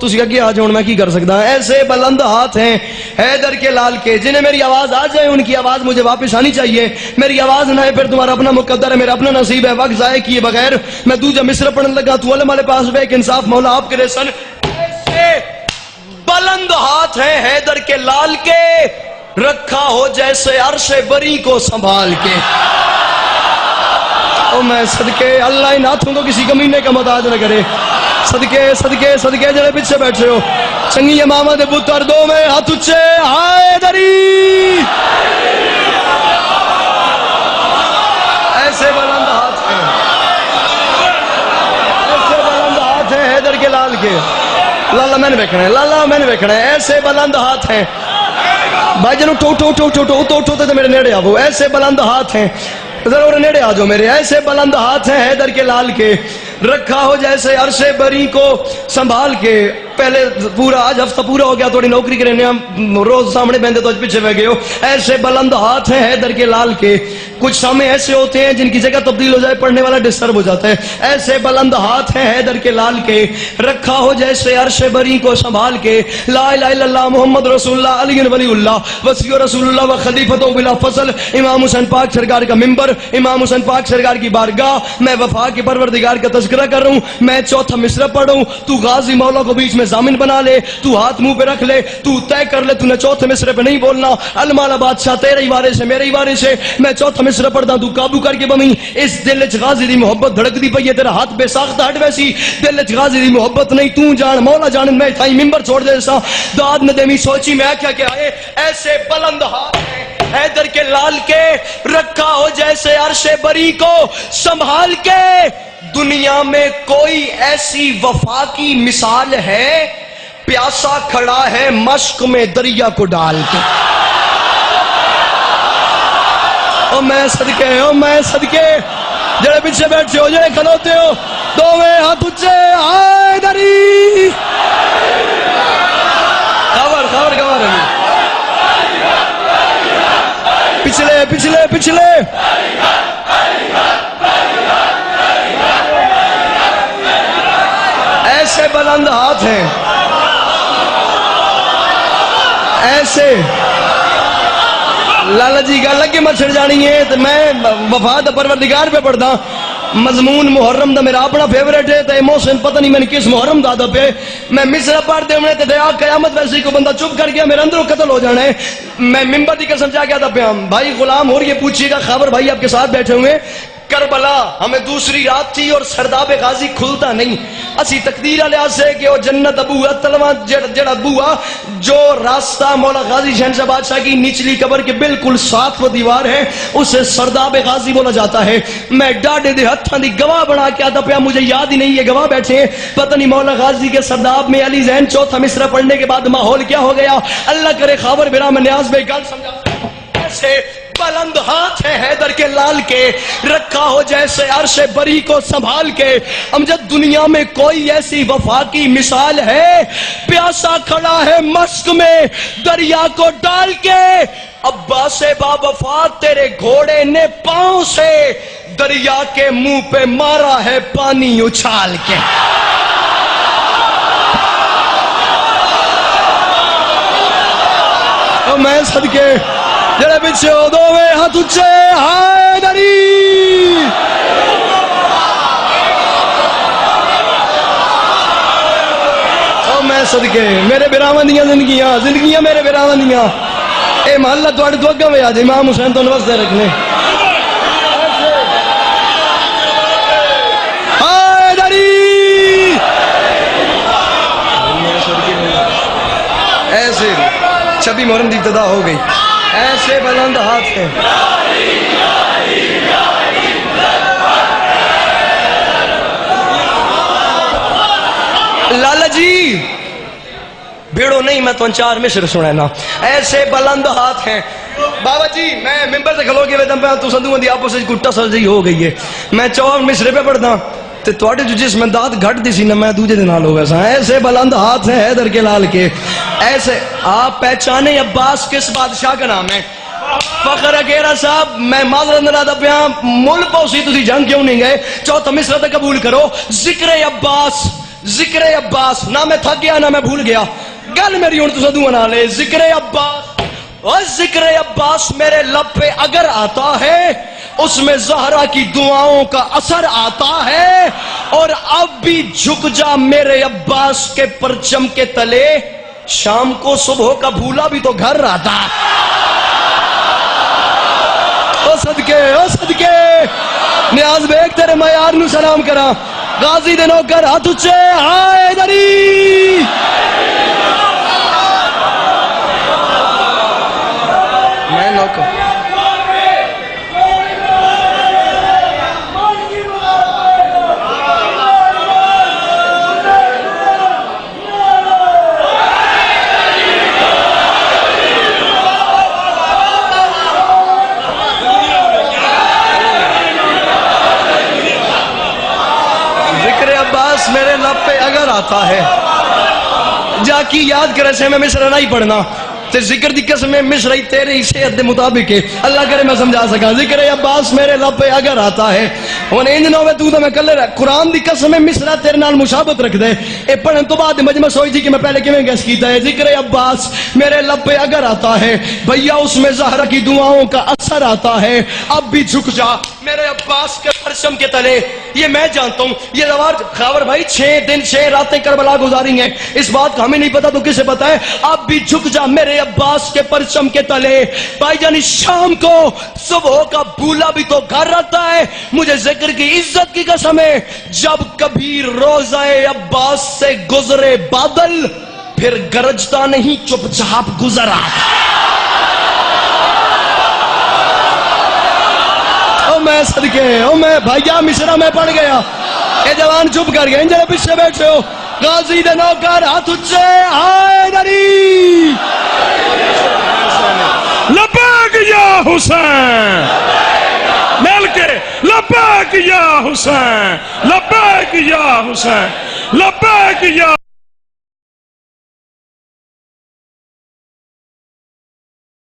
تسی اگے آ جاؤ میں کی کر سکتا ہوں. ایسے بلند ہاتھ ہیں حیدر کے لال کے جنہیں میری آواز آ جائے ان کی آواز مجھے واپس آنی چاہیے. میری آواز نہ ہے پھر تمہارا اپنا مقدر ہے, میرا اپنا نصیب ہے. وقت ضائع کیے بغیر میں دوجا مصر پڑھنے لگا. تو علم والے پاس بے ایک انصاف مولا آپ کرے سن. ایسے بلند ہاتھ ہیں حیدر کے لال کے, رکھا ہو جیسے عرش بری کو سنبھال کے. او میں صدقے اللہ ان ہاتھوں کو کسی کمینے کا محتاج نہ کرے. صدقے صدقے صدقے جڑے پیچھے بیٹھے ہو چنگی امامہ دے پتر دو میں ہاتھ اچھے حیدری. ایسے بلند ہاتھ ہیں, ایسے بلند ہاتھ ہیں حیدر کے لال کے. لالا میں نے دیکھنا ہے, لالا میں نے دیکھنا ہے. ایسے بلند ہاتھ ہیں بھائی جنوں ٹو ٹو ٹو ٹو ٹو ٹو ٹو تے میرے نیڑے آو. ایسے بلند ہاتھ ہیں, ضرور نیڑے آ جاؤ میرے. ایسے بلند ہاتھ ہیں حیدر کے لال کے, رکھا ہو جیسے عرش بری کو سنبھال کے. پہلے پورا آج ہفتہ پورا ہو گیا, تھوڑی نوکری کرنے ہم روز سامنے بہندے تو آج پیچھے بہ گئے ہو. ایسے بلند ہاتھ ہیں حیدر کے لال کے. کچھ سامنے ایسے ہوتے ہیں جن کی جگہ تبدیل ہو جائے پڑھنے والا ڈسٹرب ہو جاتا ہے. ایسے بلند ہاتھ ہیں حیدر کے لال کے, رکھا ہو جیسے عرش بری کو سنبھال کے. لا الہ الا اللہ محمد رسول اللہ علی ولی اللہ وصی رسول اللہ و خلیفۃ بلا فضل. امام حسین پاک سرکار کا ممبر, امام حسین پاک سرکار کی بارگاہ, میں وفا کے پروردگار کا تذکرہ کر رہا ہوں. میں چوتھا مصرع پڑھوں, تو غازی مولا کو بیچ میں ضامن بنا لے, تو ہاتھ منہ پہ رکھ لے, تو طے کر لے تو نے چوتھے مصرع پہ نہیں بولنا. المالا بادشاہ تیرے ہی وارث ہے میرے ہی وارث ہے. میں چوتھا مصرع پڑھدا ہوں, تو قابو کر کے بمی. اس دل وچ غازی دی محبت دھڑک دی پئی ہے, تیرا ہاتھ بے ساختہ ہٹ ویسی. دل وچ غازی دی محبت نہیں, تو جان مولا جان. میں تھائی ممبر چھوڑ دے سا داد نہ دیمی سوچی میں کیا کہ آئے. ایسے بلند ہاتھ ہیں حیدر کے لال کے, رکھا ہو جیسے عرش بری کو سنبھال کے. دنیا میں کوئی ایسی وفا کی مثال ہے, پیاسا کھڑا ہے مشق میں دریا کو ڈال کے. او میں صدقے, او میں صدقے, جڑے پیچھے بیٹھے ہو جڑے کھلوتے ہو دو میں ہاتھ اچھے حیدری. خبر خبر خبر پچھلے پچھلے پچھلے ایسے بلند ہاتھ ہیں, ایسے لالا جی گل لگے مچھڑ جانی ہے. تو میں وفا دا پروردگار پہ پڑھدا, مضمون محرم دا میرا اپنا فیورٹ ہے. تے محسن پتہ نہیں میں نے کس محرم دا دا پہ میں مصرع پڑھ دے ہونے تے دیا قیامت ویسے کو بندہ چپ کر گیا میرے اندروں قتل ہو جانا ہے. میں ممبر دی قسم چاہ گیا تھا پہ بھائی غلام اور یہ پوچھیے گا خبر بھائی آپ کے ساتھ بیٹھے ہوئے. کربلا ہمیں دوسری رات تھی اور سرداب غازی کھلتا نہیں. اسی تقدیر لحاظ سے کہ وہ جنت ابو تلواں جڑا بوا جو راستہ مولا غازی شہنشاہ بادشاہ کی نچلی قبر کے بالکل ساتھ وہ دیوار ہے, اسے سرداب غازی بولا جاتا ہے. میں ڈاڈے دے ہتھاں دی گواہ بنا کے آتا پیا, مجھے یاد ہی نہیں یہ گواہ بیٹھے ہیں. پتہ نہیں مولا غازی کے سرداب میں علی زین چوتھا مصرع پڑھنے کے بعد ماحول کیا ہو گیا. اللہ کرے خاور برا میں نیاز بے گل سمجھا. ایسے بلند ہاتھ ہے حیدر کے لال کے, رکھا ہو جیسے عرش بری کو سنبھال کے. امجد دنیا میں کوئی ایسی وفا کی مثال ہے, پیاسا کھڑا ہے مشق میں دریا کو ڈال کے. عباس با وفا تیرے گھوڑے نے پاؤں سے دریا کے منہ پہ مارا ہے پانی اچھال کے. او میں صدقے جڑے پیچھے ہو دو میں ہاتھ اچھے حیدری. او میں صدقے میرے براون دیاں زندگیاں زندگیاں میرے براون دیاں. اے محلہ تواڈے تو اگے آ جائے, امام حسین تو نوز دے رکھنے. حیدری ایسے 26 محرم دی ابتدا ہو گئی. ایسے بلند ہاتھ ہیں. لالا جی بیڑو نہیں, میں تو چار مصر سنے نا. ایسے بلند ہاتھ ہیں. بابا جی میں ممبر سے کھلو کے ویدم پہ تو سندوں دی آپس سے گھٹا سرجی ہو گئی ہے. میں چور مصر پہ پڑھتا تے توڑے جو جس میں داد گھٹ دی سی نا میں دوجہ دن آل ہو گیا سا. ایسے بلند ہاتھ ہیں حیدر کے لال کے. ایسے آپ پہچانے عباس کس بادشاہ کا نام ہے؟ فخر اگیرہ صاحب میں معذرت نرادہ پیام مل پوسی تسی جنگ کیوں نہیں گئے؟ چوتھا مصرع تک قبول کرو. ذکر عباس ذکر عباس نہ میں تھک گیا نہ میں بھول گیا گل میری ہوں تو دعا نہ لے ذکر عباس اور ذکر عباس میرے لب پہ اگر آتا ہے اس میں زہرا کی دعاؤں کا اثر آتا ہے اور اب بھی جھک جا میرے عباس کے پرچم کے تلے شام کو صبح کا بھولا بھی تو گھر آتا او صدقے نیاز بیگ تیرے معیار نو سلام کرا غازی دے نوکر ہاتھ اچھے ہائے دری میں نوکر میرے لب پہ اگر آتا ہے جا کی یاد کرے سے میں مصرع نہیں پڑھنا تے ذکر دی قسم میں مصرعی تیرے شعر دے مطابق ہے اللہ کرے میں سمجھا سکا ذکر عباس میرے لب پہ اگر آتا ہے انہیں ان دنوں میں تو میں کلے رہا قرآن دی قسم میں مصرع تیرے نال مشابت رکھ دے اے پڑھن تو بعد مجمع سوئی تھی کہ میں پہلے کیوں گیس کیتا ہے ذکر عباس میرے لب پہ اگر آتا ہے بھیا اس میں زہرا کی دعاؤں کا اثر آتا ہے اب بھی جھک جا میرے عباس کے پرچم کے تلے یہ میں جانتا ہوں یہ روار خاور بھائی 6 دن 6 راتیں کربلا گزاری ہیں اس بات کا ہمیں نہیں پتا تو کسے پتا ہے اب بھی جھک جا میرے عباس کے پرچم کے تلے بھائی جانی شام کو صبح کا بھولا بھی تو گھر رہتا ہے مجھے ذکر کی عزت کی قسم ہے جب کبھی روزہ عباس سے گزرے بادل پھر گرجتا نہیں چپ چاپ گزر آتا میں صدقے میں بھائیا مصرع میں پڑھ گیا اے جوان چپ کر گئے انجھے پیچھے بیٹھے ہو غازی دے نوکر ہاتھ اچھے ہائے دری لبیک یا حسین مل کے لبیک یا حسین لبیک یا حسین لبیک یا